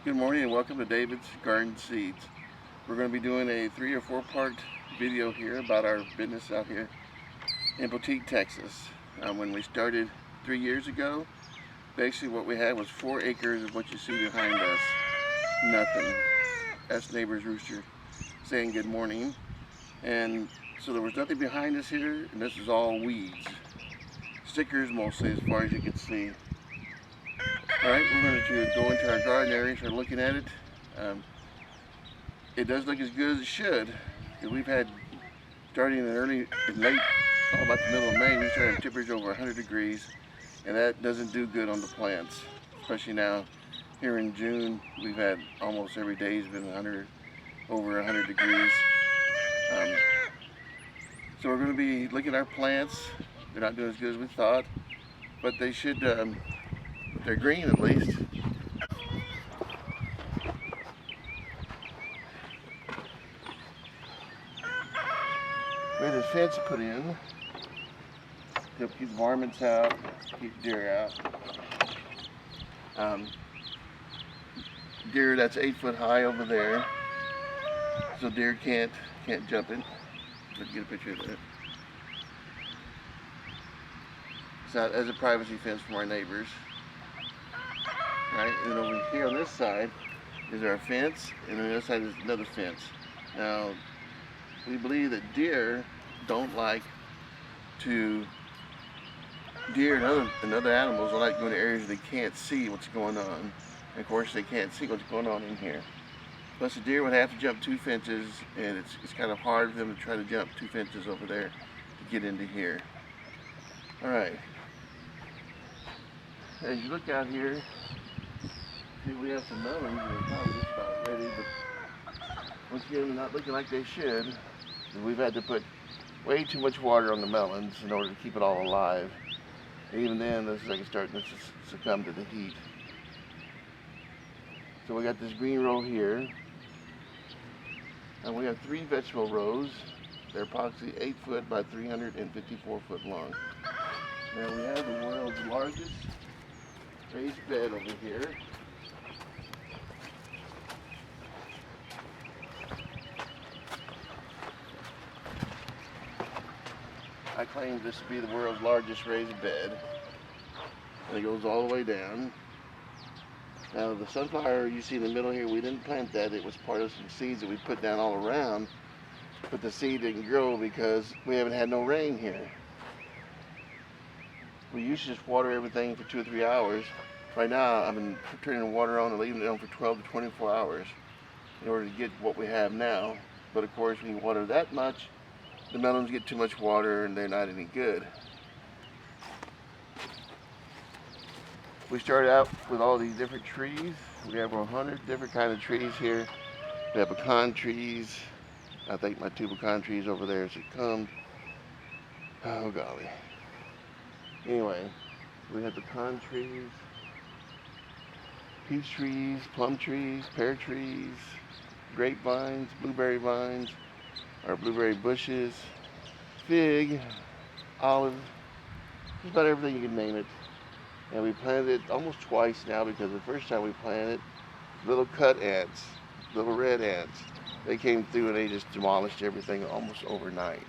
Good morning and welcome to David's Garden Seeds. We're going to be doing a 3 or 4 part video here about our business out here in Boutique, Texas. When we started 3 years ago, basically what we had was 4 acres of what you see behind us. Nothing. That's neighbor's rooster saying good morning. And so there was nothing behind us here, and this is all weeds. Stickers mostly, as far as you can see. Alright, we're going to go into our garden area and start looking at it. It does look as good as it should. We've had, starting in late, about the middle of May, we started temperatures over 100 degrees, and that doesn't do good on the plants. Especially now, here in June, we've had almost every day has been over 100 degrees. So we're going to be looking at our plants. They're not doing as good as we thought, but they should. They're green at least. We had a fence put in to keep varmints out, keep deer out. Deer that's 8 foot high over there, so deer can't jump it. Let's get a picture of that. It's not as a privacy fence from our neighbors. Right, and over here on this side is our fence, and on the other side is another fence. Now, we believe that deer don't like deer and other animals don't like going to areas they can't see what's going on. And of course, they can't see what's going on in here. Plus, the deer would have to jump 2 fences, and it's kind of hard for them to try to jump 2 fences over there to get into here. All right. As you look out here, see, we have some melons that are probably just about ready, but once again, they're not looking like they should. We've had to put way too much water on the melons in order to keep it all alive. And even then, this is like starting to succumb to the heat. So we got this green row here, and we have 3 vegetable rows. They're approximately 8 foot by 354 foot long. Now we have the world's largest raised bed over here. I claim this to be the world's largest raised bed, and it goes all the way down. Now the sunflower you see in the middle here, we didn't plant that. It was part of some seeds that we put down all around, but the seed didn't grow because we haven't had no rain here. We used to just water everything for 2 or 3 hours. Right now I've been turning the water on and leaving it on for 12 to 24 hours in order to get what we have now. But of course, when you water that much, the melons get too much water and they're not any good. We started out with all these different trees. We have 100 different kind of trees here. We have pecan trees. I think my 2 pecan trees over there succumbed. Oh golly. Anyway, we have pecan trees, peach trees, plum trees, pear trees, grapevines, blueberry vines, our blueberry bushes, fig, olive, just about everything you can name it. And we planted it almost twice now, because the first time we planted, little cut ants, little red ants, they came through and they just demolished everything almost overnight.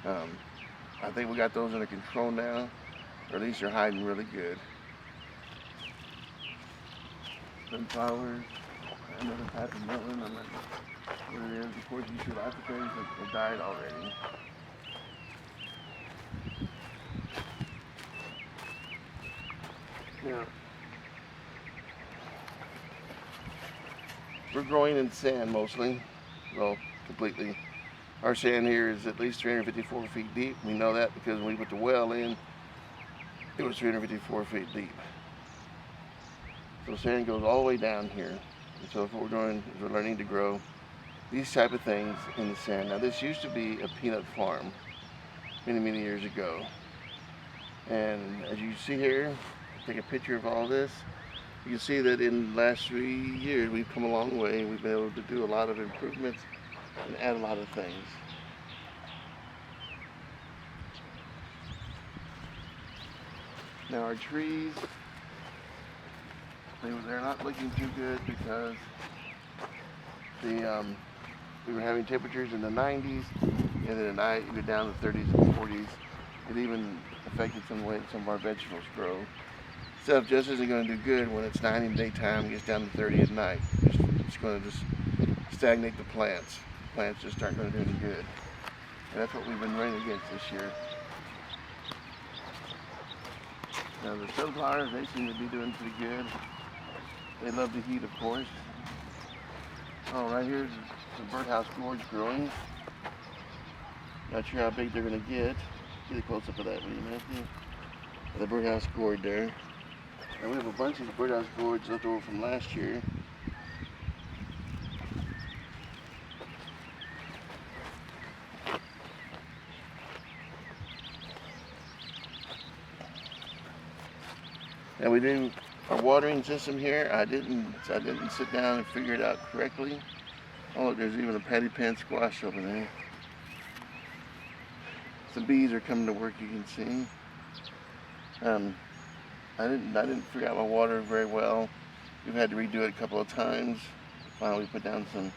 I think we got those under control now, or at least they're hiding really good. Sunflowers, another type of melon. I'm not sure what it is. Of course, you should have to have died already. Now, we're growing in sand mostly, well, completely. Our sand here is at least 354 feet deep. We know that because when we put the well in, it was 354 feet deep. So sand goes all the way down here. And so what we're doing is we're learning to grow these type of things in the sand. Now this used to be a peanut farm many, many years ago. And as you see here, take a picture of all this, you can see that in the last 3 years we've come a long way. We've been able to do a lot of improvements and add a lot of things. Now our trees They're not looking too good because we were having temperatures in the 90s, and then at night we were down to 30s and 40s. It even affected some way some of our vegetables grow. Stuff just isn't going to do good when it's 90 in the daytime and gets down to 30 at night. It's going to just stagnate the plants. Plants just aren't going to do any good. And that's what we've been running against this year. Now the sunflowers, they seem to be doing pretty good. They love the heat, of course. Oh, right here's the birdhouse gourds growing. Not sure how big they're going to get. Get a close up of that, will you, Matthew? The birdhouse gourd there. And we have a bunch of the birdhouse gourds left over from last year. And we do our watering system here. I didn't sit down and figure it out correctly. Oh, look, there's even a patty pan squash over there. Some bees are coming to work, you can see. I didn't figure out my water very well. We've had to redo it a couple of times. Finally, we put down some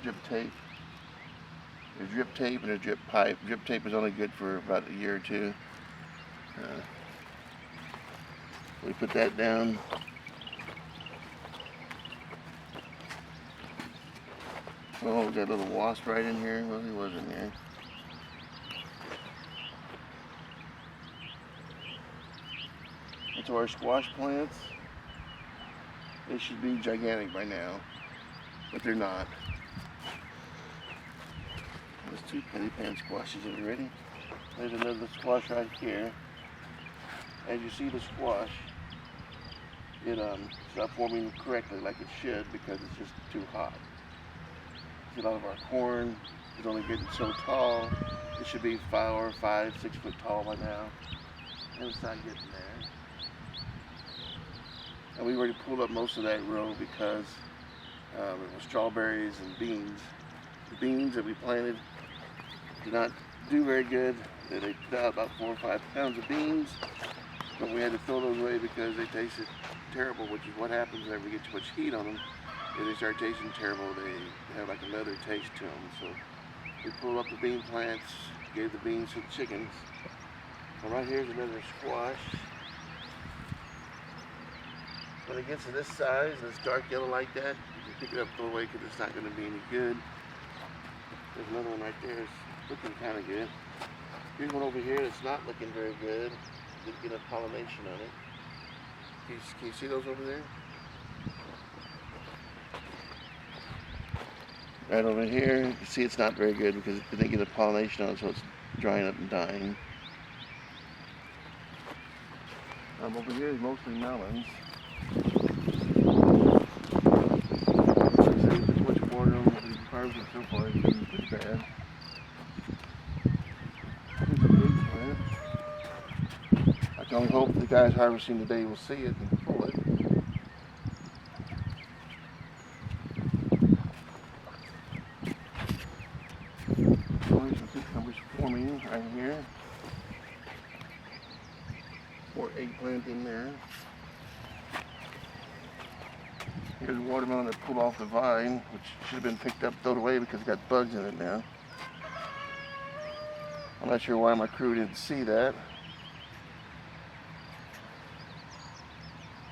drip tape. There's drip tape and a drip pipe. Drip tape is only good for about a year or two. We put that down. Oh, we got a little wasp right in here. Well, he was in there. That's our squash plants. They should be gigantic by now, but they're not. There's two patty pan squashes already. There's another squash right here. As you see the squash, it's not forming correctly like it should because it's just too hot. See, a lot of our corn is only getting so tall. It should be 5, 6 foot tall by now, and it's not getting there. And we already pulled up most of that row because it was strawberries and beans. The beans that we planted did not do very good. They put out about 4 or 5 pounds of beans, but we had to throw those away because they tasted terrible, which is what happens whenever you get too much heat on them. If they start tasting terrible, they have like a leather taste to them. So we pulled up the bean plants, gave the beans to the chickens. And right here's another squash. When it gets to this size, and it's dark yellow like that, you can pick it up, throw it away because it's not going to be any good. There's another one right there. It's looking kind of good. Here's one over here that's not looking very good. Didn't get enough pollination on it. Can you see those over there? Right over here, you see it's not very good because it didn't get enough pollination on it, so it's drying up and dying. Over here is mostly melons. There's much water on the harvest so far. It's been pretty bad. Here's a eggplant. I can only hope the guys harvesting today will see it and pull it. There's some cucumbers forming right here. More eggplant in there. Here's a watermelon that pulled off the vine, which should have been picked up, thrown away because it's got bugs in it now. I'm not sure why my crew didn't see that.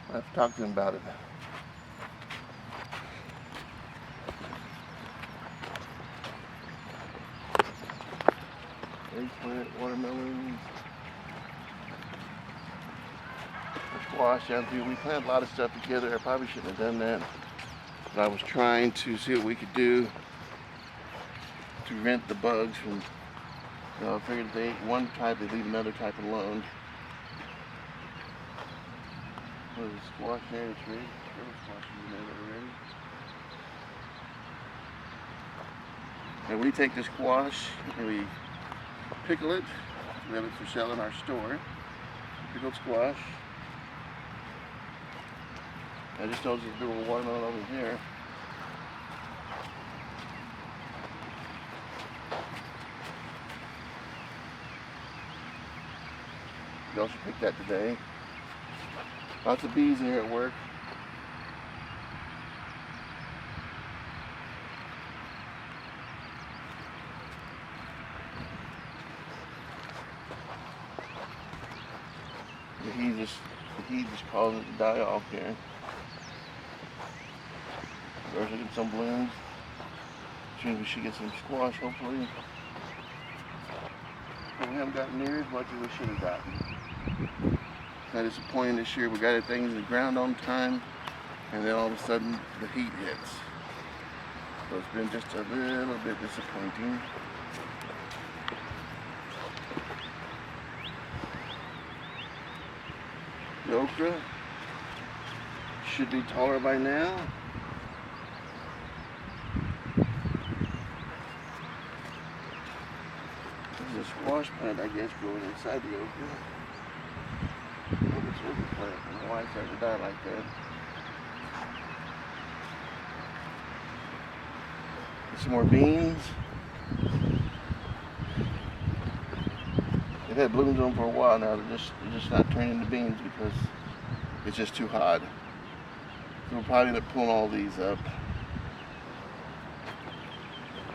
I have to talk to them about it. Eggplant, watermelons, squash down through. We planted a lot of stuff together. I probably shouldn't have done that. But I was trying to see what we could do to prevent the bugs from, I figured if they ate one type, they'd leave another type alone. There's a squash there that's ready. And we take the squash and we pickle it. We have it for sale in our store. Pickled squash. I just noticed there's a little watermelon over here. We also picked that today. Lots of bees in here at work. The heat just causing it to die off here. There's looking some blooms. Soon we should get some squash, hopefully. But we haven't gotten near as much as we should have gotten. Kind of disappointing this year. We got things in the ground on time, and then all of a sudden the heat hits. So it's been just a little bit disappointing. The okra should be taller by now. There's a squash plant, I guess, growing inside the okra. Oh, this okra plant. I don't know why it's starting to die like that. Some more beans. They've had blooms on for a while now. They're just not turning into beans because it's just too hot. So we'll probably end up pulling all these up.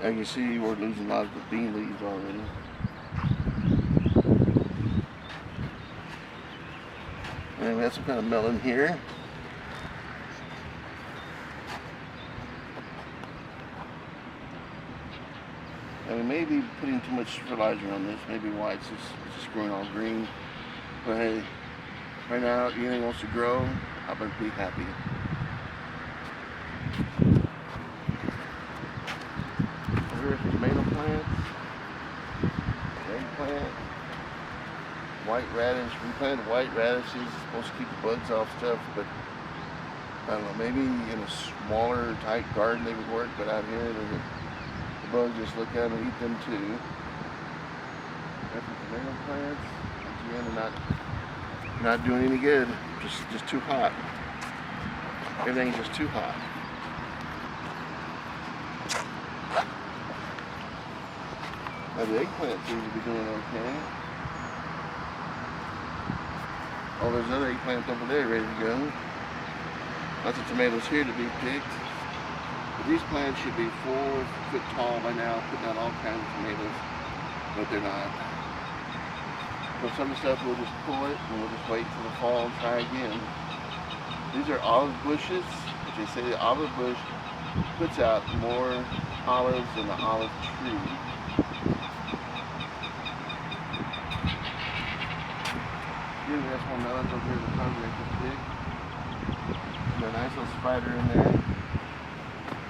As you can see, we're losing a lot of the bean leaves already. And we have some kind of melon here. And we may be putting too much fertilizer on this, maybe why it's just growing all green. But hey, right now, anything wants to grow, I'm going to be happy. Here's tomato plants, eggplant, white radish. We planted white radishes, it's supposed to keep the bugs off stuff, but I don't know, maybe in a smaller, tight garden they would work, but out here, the bugs just look at them and eat them too. Got some tomato plants. Once again, they're not doing any good. Just too hot. Everything's just too hot. Now the eggplant seems to be doing okay. Oh, there's another eggplant over there ready to go. Lots of tomatoes here to be picked. But these plants should be 4 foot tall by now, putting out all kinds of tomatoes, but they're not. So some of the stuff we'll just pull it and we'll just wait till the fall and try again. These are olive bushes. As they say, the olive bush puts out more olives than the olive tree. Here we have some melons over here in the front we can pick. Got a nice little spider in there,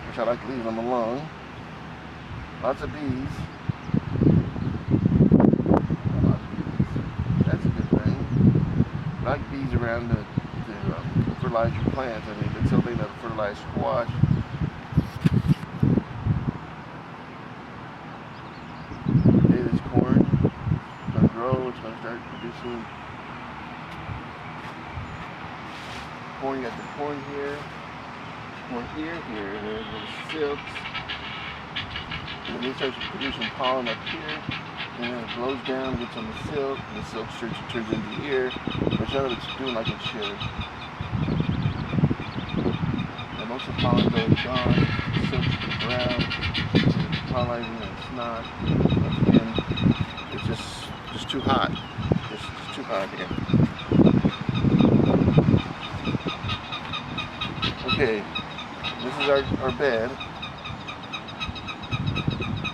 which I like to leave them alone. Lots of bees. That's a good thing. I like bees around to fertilize your plants. I mean, it's something to fertilize squash. Okay, this corn is going to grow. It's going to start producing corn. You got the corn here. Here, there's little silks. And then it starts producing pollen up here. And then it blows down, gets on the silk, and the silk turns into here, which none of it's doing like it should. And most of the pollen is gone, the silk's brown, it's pollinizing and it's not. Once again, it's just too hot. Just too hot here. Okay. This is our bed,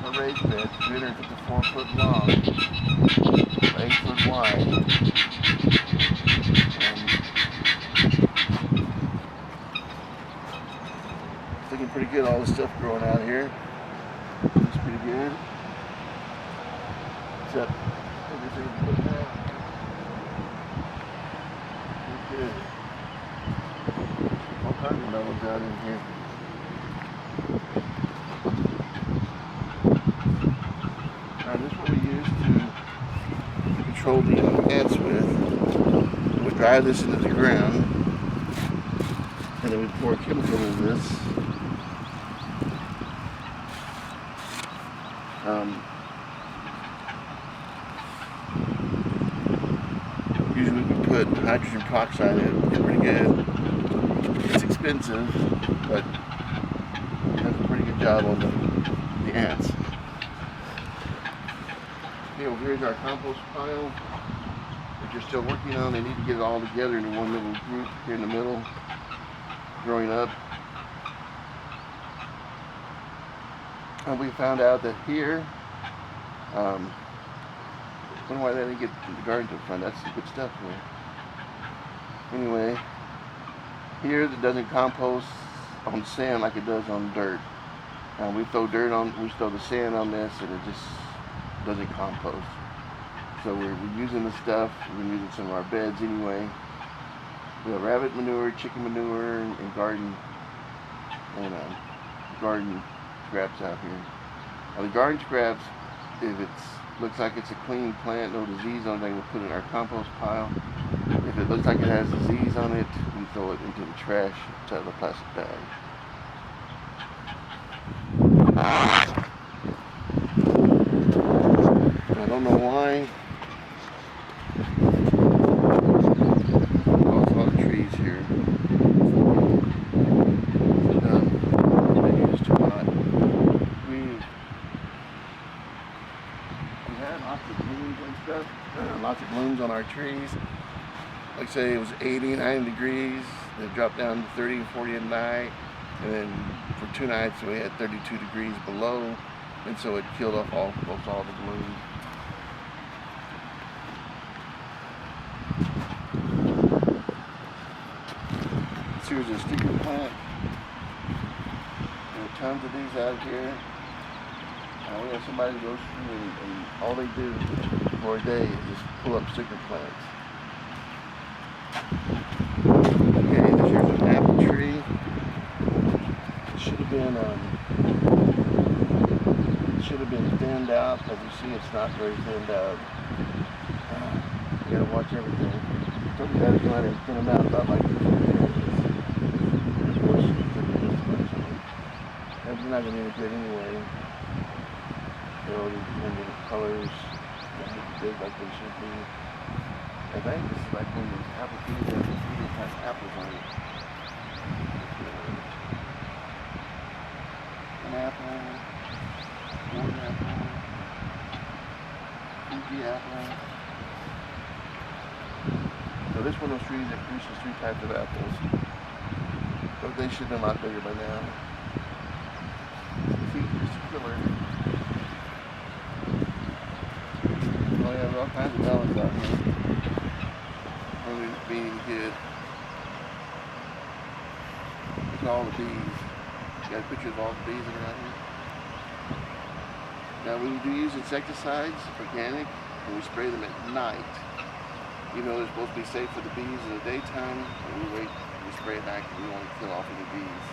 our raised bed, 354 foot long, 8 foot wide, and it's looking pretty good, all the stuff growing out here. Looks pretty good, except everything put down. Pretty good. All kinds of melons out in here. This is what we use to control the ants with. We drive this into the ground, and then we pour chemical in this. Usually we put put hydrogen peroxide in it. It's pretty good. It's expensive, but it does a pretty good job on the ants. Okay, over here's our compost pile that you're still working on. They need to get it all together into one little group here in the middle, growing up. And we found out that here, I don't know why they didn't get the garden to the front. That's the good stuff here. Anyway, here it doesn't compost on sand like it does on dirt. We throw the sand on this, and it just doesn't compost. So we're using the stuff. We're using some of our beds anyway. We have rabbit manure, chicken manure, and garden scraps out here. Now the garden scraps, if it looks like it's a clean plant, no disease on it, we put it in our compost pile. If it looks like it has disease on it, we throw it into the trash inside of a plastic bag. I don't know why. There's a lot of trees here. Maybe it's too hot. We had lots of blooms and stuff. Lots of blooms on our trees. Like say it was 80, 90 degrees. They dropped down to 30 and 40 at night. And then for 2 nights we had 32 degrees below. And so it killed off almost all the blooms. Here's a sticker plant. There are tons of these out here. We have somebody who goes through and all they do for a day is just pull up sticker plants. Okay, this here's an apple tree. It should have been thinned out. As you see, it's not very thinned out. You gotta watch everything. I told you guys you gotta thin them out about like this. They're not going to be any good anyway. They're all these different colors, big like they should be. I think this is like one of those apple trees that has apples on it. An apple, one apple, Fuji apple. So this one of those trees that produces 3 types of apples. But they should have been a lot bigger by now. Killer. Oh yeah, there's all kinds of melons out here. Really being good. Look at all the bees. You got pictures of all the bees that are out here. Now we do use insecticides, organic, and we spray them at night. Even though they're supposed to be safe for the bees in the daytime, we spray at night because we want to kill off any bees.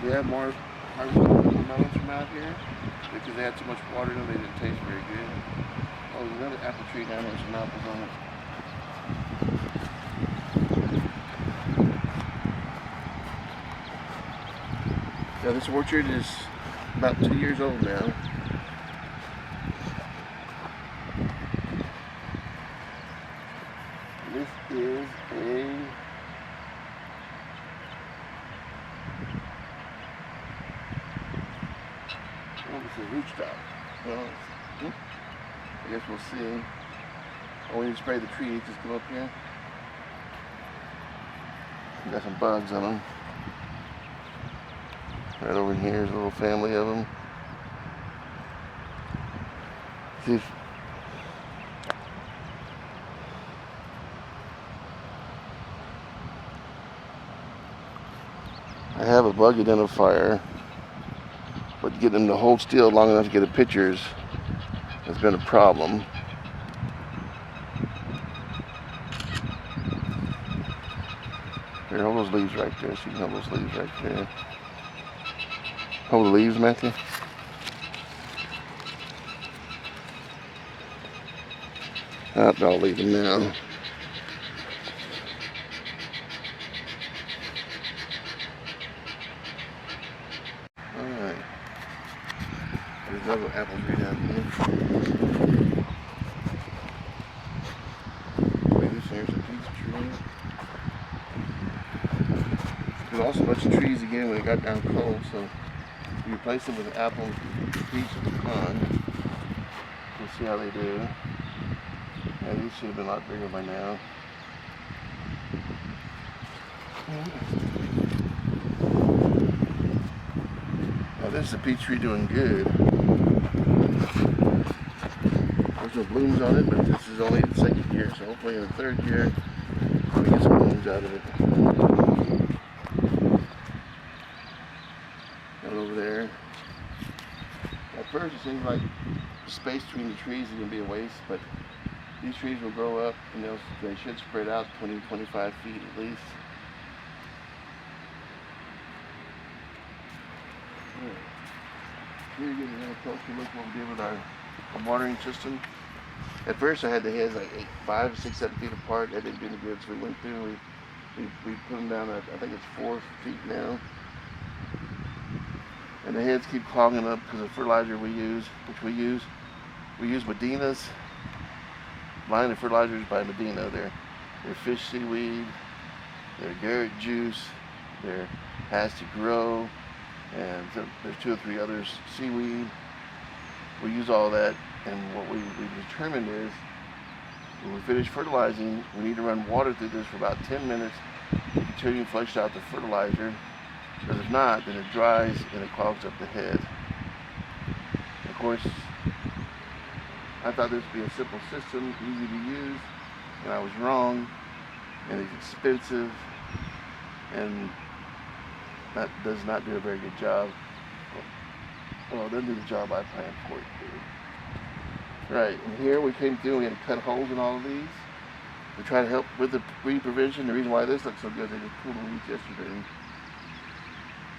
We have more harvested melons from out here because they had so much water in them they didn't taste very good. Oh, there's another apple tree down there with some apples on it. Yeah, this orchard is about 2 years old now. This is a rootstock. Well, I guess we'll see. Oh, we need to spray the trees. Just come up here. We got some bugs on them. Right over here, there's a little family of them. See if I have a bug identifier, but getting them to hold still long enough to get the pictures has been a problem. Here, hold those leaves right there. So you can hold those leaves right there. Hold the leaves, Matthew. I'll leave them now. Alright. There's another apple tree down here. lost a bunch of trees again when it got down cold, so we replaced them with apple, peach, and pecan. We'll see how they do. Yeah, these should have been a lot bigger by now. Now this is a peach tree doing good. There's no blooms on it, but this is only the second year, so hopefully in the third year we get some blooms out of it. And over there. At first it seems like the space between the trees is going to be a waste, but these trees will grow up and they should spread out 20-25 feet at least. Here you get a little closer look at what we did with our watering system. At first I had the heads like 5, 6, 7 feet apart. That didn't do any good, so we went through and we put them down at, I think it's 4 feet now. And the heads keep clogging up because of the fertilizer we use, we use Medina's. Line of fertilizers by Medina. They're fish seaweed, they're Garrett juice, they're has to grow, and there's 2 or 3 others, seaweed. We use all that, and what we determined is when we finish fertilizing, we need to run water through this for about 10 minutes until you flush out the fertilizer, because if not, then it dries and it clogs up the head. Of course, I thought this would be a simple system, easy to use, and I was wrong, and it's expensive, and that does not do a very good job. Well, it doesn't do the job I planned for it to do. Right, and here we came through, we had to cut holes in all of these to try to help with the weed prevention. The reason why this looks so good, they just pulled the weeds yesterday.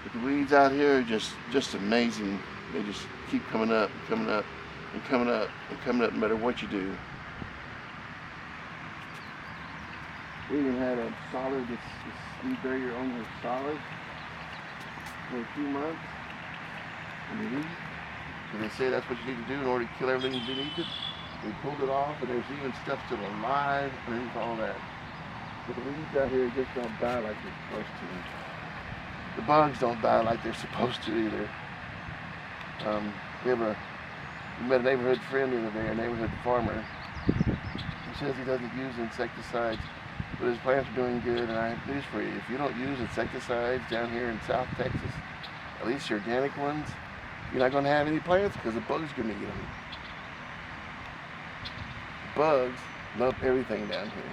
But the weeds out here are just amazing. They just keep coming up, coming up, and coming up, and coming up no matter what you do. We even had a solid, this weed barrier on here solid for a few months. And they say that's what you need to do in order to kill everything beneath it. We pulled it off, and there's even stuff still alive underneath all that. But the weeds out here just don't die like they're supposed to. The bugs don't die like they're supposed to either. We met a neighborhood friend the other day, a neighborhood farmer. He says he doesn't use insecticides, but his plants are doing good, and I have news for you. If you don't use insecticides down here in South Texas, at least the organic ones, you're not going to have any plants because the bugs are going to eat them. Bugs love everything down here.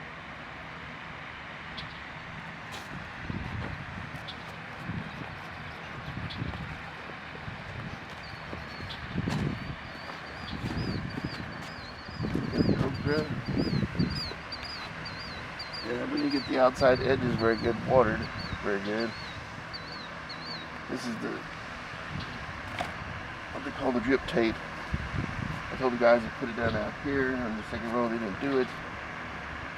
Yeah, when you get the outside edges very good watered, very good. This is what they call the drip tape. I told the guys to put it down out here on the second row. They didn't do it.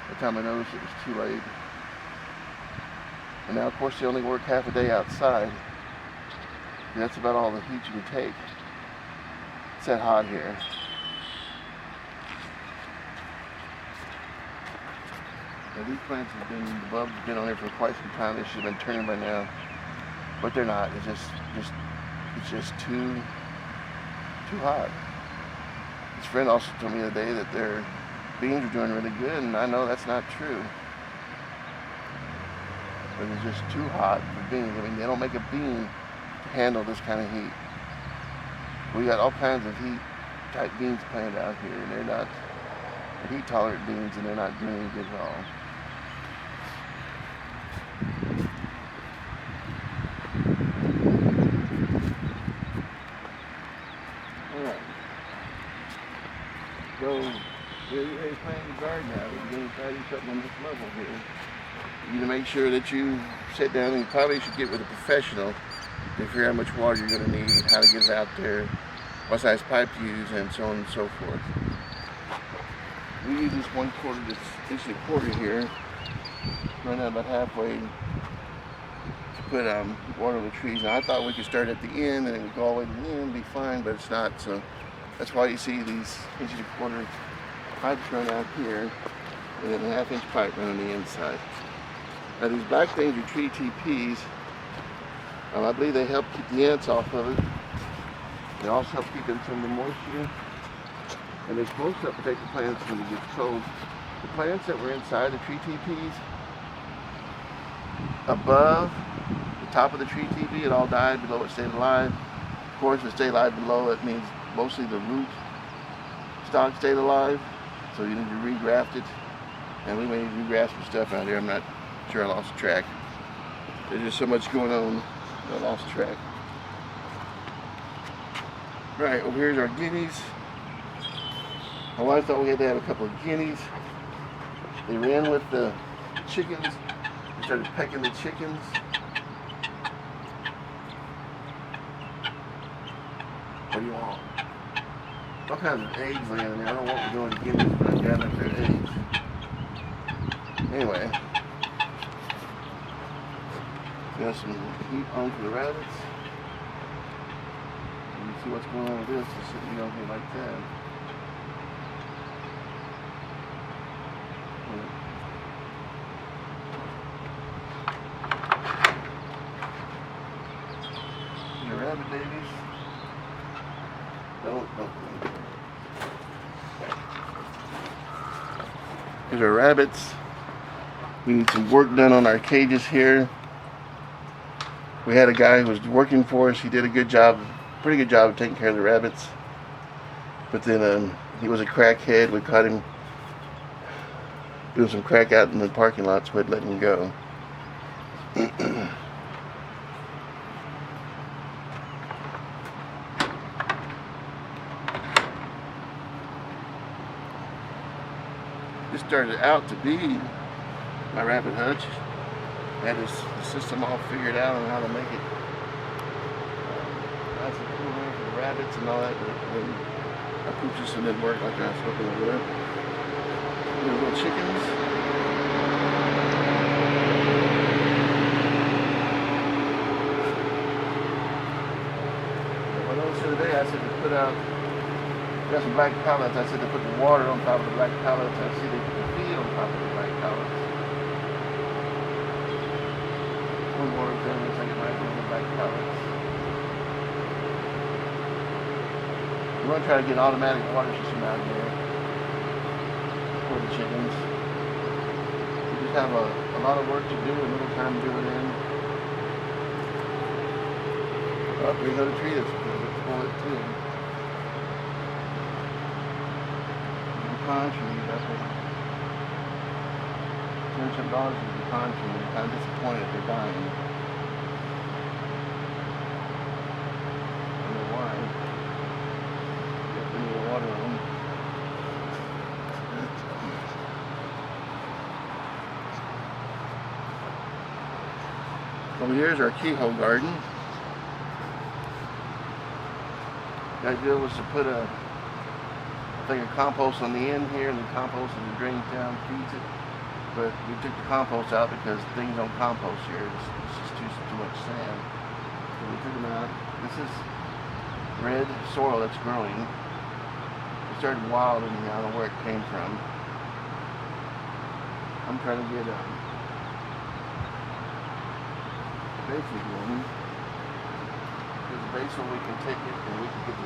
By the time I noticed, it was too late. And now, of course, they only work half a day outside. That's about all the heat you can take. It's that hot here. Now, these plants have been, the bulbs have been on here for quite some time. They should have been turning by now, but they're not. It's just too hot. His friend also told me the other day that their beans are doing really good, and I know that's not true. But it's just too hot for beans. I mean, they don't make a bean to handle this kind of heat. We got all kinds of heat type beans planted out here, and they're not heat tolerant beans, and they're not doing any good at all. So, we're planting the garden now. We're going to try to do something on this level here. You need to make sure that you sit down, and you probably should get with a professional to figure out how much water you're going to need, how to get it out there, what size pipe to use, and so on and so forth. We use this 1/4 this inch quarter here, run out about halfway to put water on the trees. Now, I thought we could start at the end and it would go all the way to the end and be fine, but it's not. So that's why you see these 1 1/4 pipes run out here, and then a 1/2 inch pipe run on the inside. Now, these black things are tree TPs. I believe they help keep the ants off of it. They also help keep in some of the moisture. And they're supposed to protect the plants when it gets cold. The plants that were inside the tree teepees, above the top of the tree teepee, it all died. Below it stayed alive. Of course, if it stayed alive below, it means mostly the root stock stayed alive. So you need to regraft it. And we may need to regraft some stuff out here. I'm not sure, I lost track. There's just so much going on, I lost track. Right, over here's our guineas. My wife thought we had to have a couple of guineas. They ran with the chickens. They started pecking the chickens. What do you want? All kinds of eggs laying in there. I don't know what we're doing to guineas, but I'm gathering their eggs. Anyway. Got some heat on for the rabbits. You see what's going on with this. It's sitting over here like that. Your rabbit babies. Don't. Here's our rabbits. We need some work done on our cages here. We had a guy who was working for us. He did a good job, pretty good job of taking care of the rabbits. But then he was a crackhead. We caught him doing some crack out in the parking lot, so we'd let him go. This started out to be my rabbit hutch. I had the system all figured out on how to make it nice and cool room for the rabbits and all that. But when our poop system didn't work like I was hoping it would. The little chickens. When I was here today, I said to put out, got some black pallets. I said to put the water on top of the black pallets. I see they put the feed on top of the black pallets. Water thing, looks like it might be on the black pallets. We're going to try to get an automatic water system out here for the chickens. We just have a lot of work to do and little time to do it in. Oh, there's another tree that's pull it too. Pecan trees up there. $200 is the pecan tree. I'm disappointed they're dying. I don't know why. Get plenty of water on them. Over here's our Keyhole Garden. The idea was to put a thing of compost on the end here, and the compost and the drains down, feeds it. But we took the compost out because things don't compost here. It's just too much sand. So we took them out. This is red soil that's growing. It started wild in here. I don't know where it came from. I'm trying to get basil going. There's basil, we can take it and we can get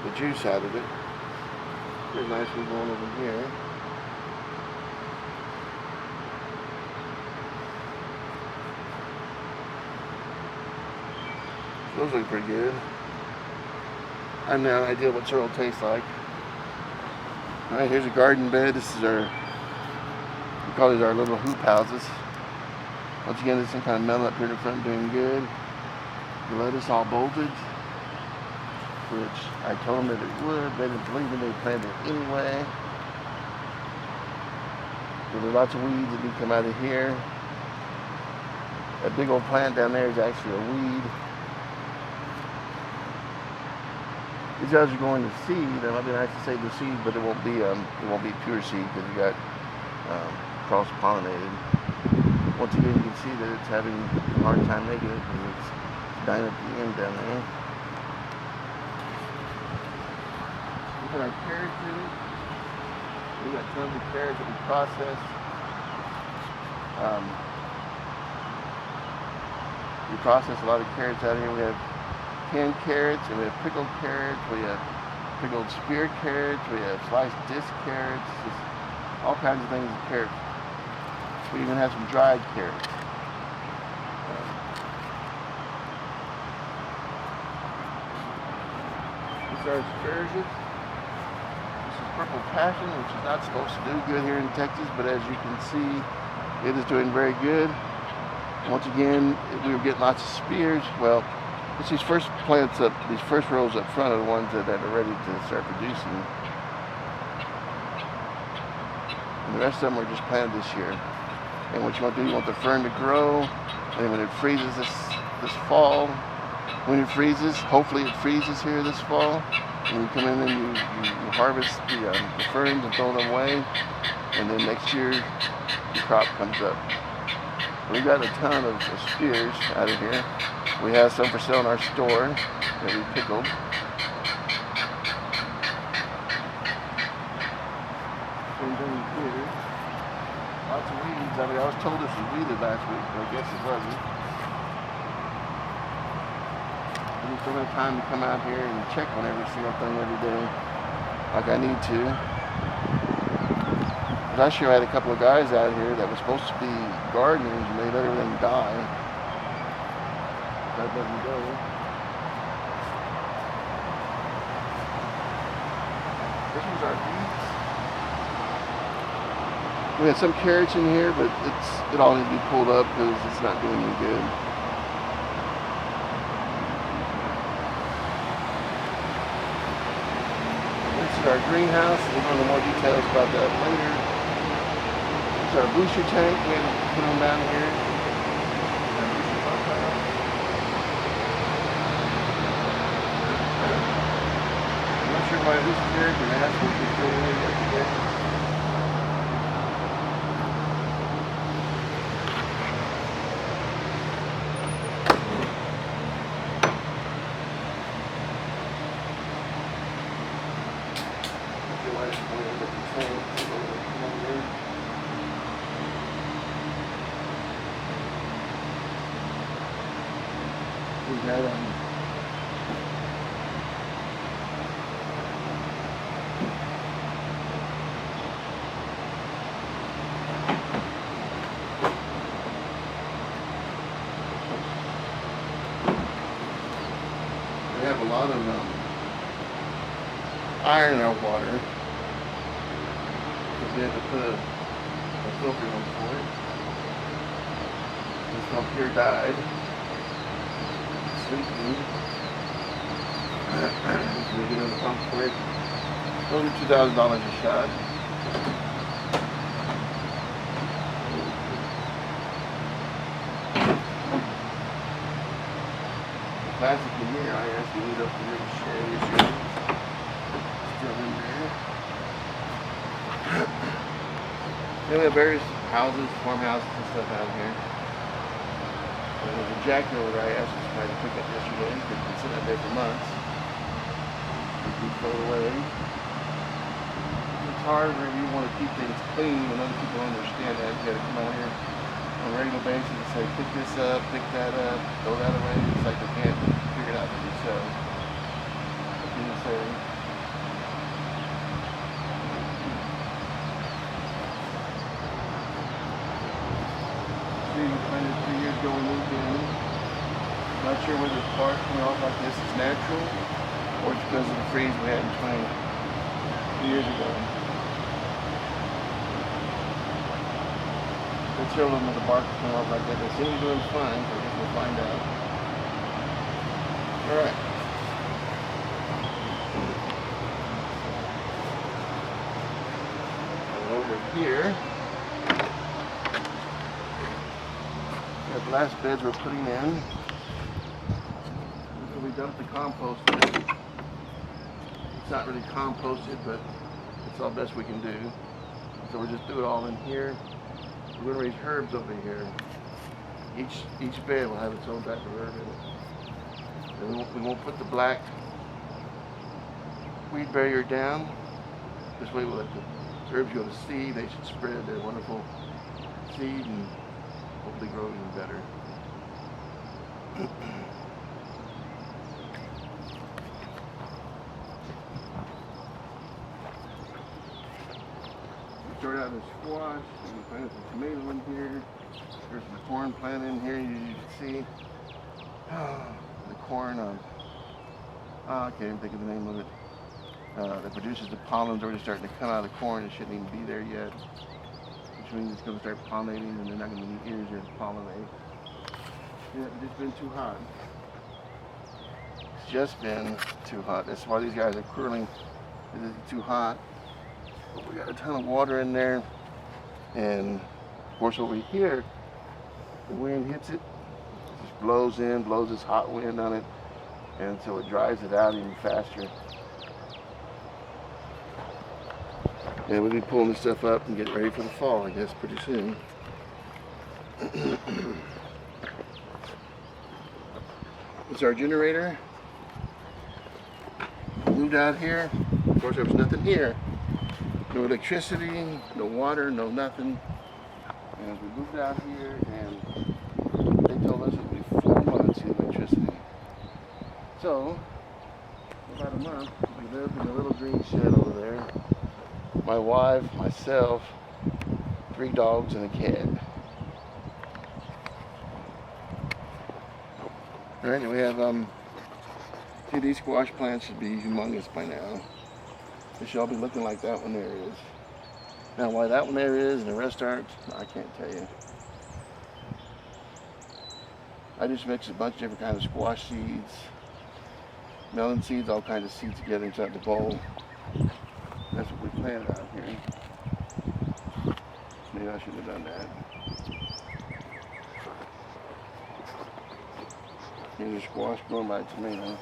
the juice out of it. There's nice one going over here. Those look pretty good. I have no idea what soil tastes like. Alright, here's a garden bed. This is our, we call these our little hoop houses. Once again, there's some kind of metal up here in the front doing good. The lettuce all bolted, which I told them that it would. They didn't believe me, they planted it anyway. There are lots of weeds that do come out of here. That big old plant down there is actually a weed. These guys are going to seed. It might be nice to save the seed, but it won't be pure seed because you got cross-pollinated. Once again, you can see that it's having a hard time making it because it's dying at the end down there. We put our carrots in it. We got tons of carrots that we process. We process a lot of carrots out here. We have canned carrots, and we have pickled carrots, we have pickled spear carrots, we have sliced disc carrots, just all kinds of things with carrots. We even have some dried carrots. These are asparagus. This is purple passion, which is not supposed to do good here in Texas, but as you can see, it is doing very good. Once again, we were getting lots of spears. Well, it's these first plants up, these first rows up front are the ones that are ready to start producing. And the rest of them are just planted this year. And what you want to do, you want the fern to grow, and then when it freezes this fall, when it freezes, hopefully it freezes here this fall, and you come in and you harvest the ferns and throw them away, and then next year the crop comes up. We've got a ton of spears out of here. We have some for sale in our store that we pickled. Same thing here. Lots of weeds. I mean, I was told this was weeded last week, but I guess it wasn't. I just don't have time to come out here and check on every single thing every day like I need to. Last year I had a couple of guys out here that were supposed to be gardeners, and they let everything die. That doesn't go. This was our beets. We had some carrots in here, but it all needs to be pulled up because it's not doing any good. This is our greenhouse. We'll go into more details about that later. This is our booster tank. We had to put them down here. I'm not sure why this is there, but that's what we throw away yesterday. We had we have a lot of iron in our water. We had to put a filter on for it. This pump here died. Sleeping. We get in the pump for it. Over $2,000 a shot. The plastic in here, I actually need up to make a shade. Still in there. Then we have various houses, farmhouses and stuff out here. There's a jack over there I asked this guy to pick up yesterday. It's been sitting out there for months. We throw it away. It's hard whenever you want to keep things clean when other people don't understand that. You gotta come out here on a regular basis and say, pick this up, pick that up, throw that away. It's like they can't figure it out for themselves. What can you say? Planted 3 years ago we moved in. Not sure whether the bark coming off like this is natural or it's because of the freeze we had in 2 years ago. Let's show them the bark coming off like that. They seem to be doing fine, so I guess we'll find out. Alright. Over here. The last beds we're putting in. So we dumped the compost in. It's not really composted, but it's all best we can do. So we'll just do it all in here. We're going to raise herbs over here. Each bed will have its own type of herb in it. And we won't put the black weed barrier down. This way we'll let the herbs go to seed. They should spread their wonderful seed and hopefully grow even better. Start out the squash, and we planted some tomato in here. There's some corn plant in here, you can see. The corn, I can't even think of the name of it. That produces the pollen's already starting to come out of the corn. It shouldn't even be there yet, which means it's going to start pollinating, and they're not going to need ears here to pollinate. Yeah, it's just been too hot. It's just been too hot. That's why these guys are curling. It's too hot. But we got a ton of water in there, and of course over here, the wind hits it, just blows in, blows this hot wind on it, and so it dries it out even faster. And we'll be pulling this stuff up and getting ready for the fall, I guess, pretty soon. It's our generator. Moved out here. Of course, there was nothing here. No electricity, no water, no nothing. And we moved out here, and they told us it would be 4 months in electricity. So, for about a month, we lived in a little green shed over there. My wife, myself, 3 dogs, and a cat. Alright, we have, see, these squash plants should be humongous by now. They should all be looking like that one there is. Now, why that one there is and the rest aren't, I can't tell you. I just mixed a bunch of different kinds of squash seeds, melon seeds, all kinds of seeds together inside the bowl. That's what we planted out here. Maybe I should have done that. Here's a squash grown by a tomato.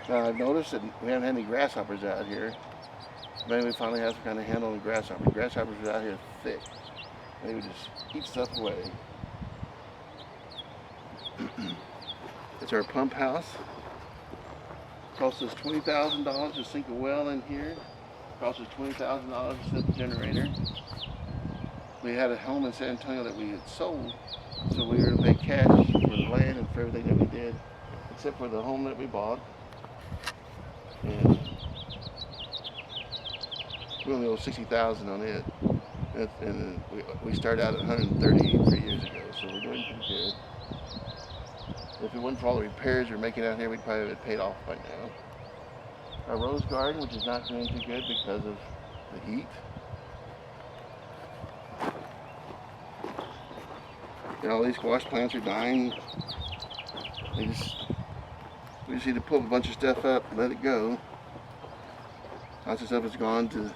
Now I've noticed that we haven't had any grasshoppers out here. Maybe we finally have some kind of handle on the grasshoppers. Grasshoppers are out here thick. They would just eat stuff away. It's our pump house. Cost us $20,000 to sink a well in here. Cost us $20,000 to set the generator. We had a home in San Antonio that we had sold, so we were going to pay cash for the land and for everything that we did, except for the home that we bought. And we only owe $60,000 on it. And we started out at 133 years ago, so we're doing pretty good. If it wasn't for all the repairs we're making out here, we'd probably have it paid off by now. Our rose garden, which is not doing too good because of the heat. And all these squash plants are dying. We just need to pull a bunch of stuff up and let it go. Lots of stuff has gone to,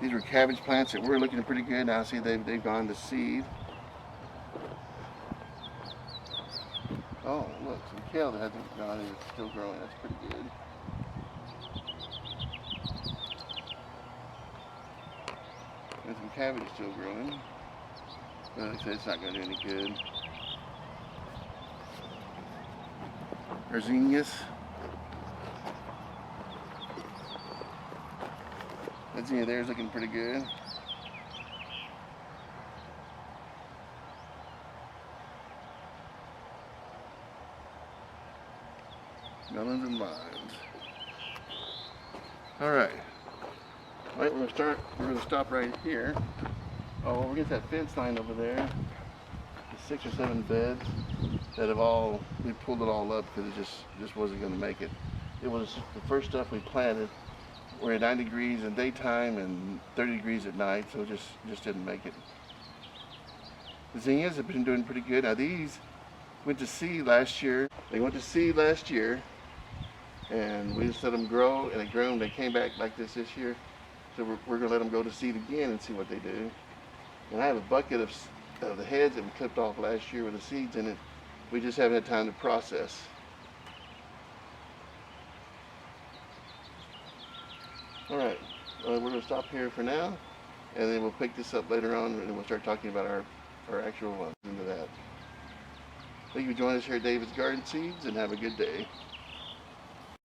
these were cabbage plants that were looking pretty good. Now see they've gone to seed. Oh, look, some kale that hasn't gone and it's still growing. That's pretty good. And some cabbage still growing. But like I said, it's not going to do any good. There's Guineas. That zinnia there is looking pretty good. Melons and limes. Alright. Alright, we're going to stop right here. Oh, we're against that fence line over there. The 6 or 7 beds that have all, we pulled it all up because it just wasn't going to make it. It was the first stuff we planted. We're at 90 degrees in daytime and 30 degrees at night, so it just didn't make it. The zinnias have been doing pretty good. Now these went to seed last year. They went to seed last year, and we just let them grow, and they grew, and they came back like this year. So we're going to let them go to seed again and see what they do. And I have a bucket of the heads that we clipped off last year with the seeds in it. We just haven't had time to process. Alright, we're going to stop here for now, and then we'll pick this up later on, and then we'll start talking about our actual into that. Thank you for joining us here at David's Garden Seeds, and have a good day.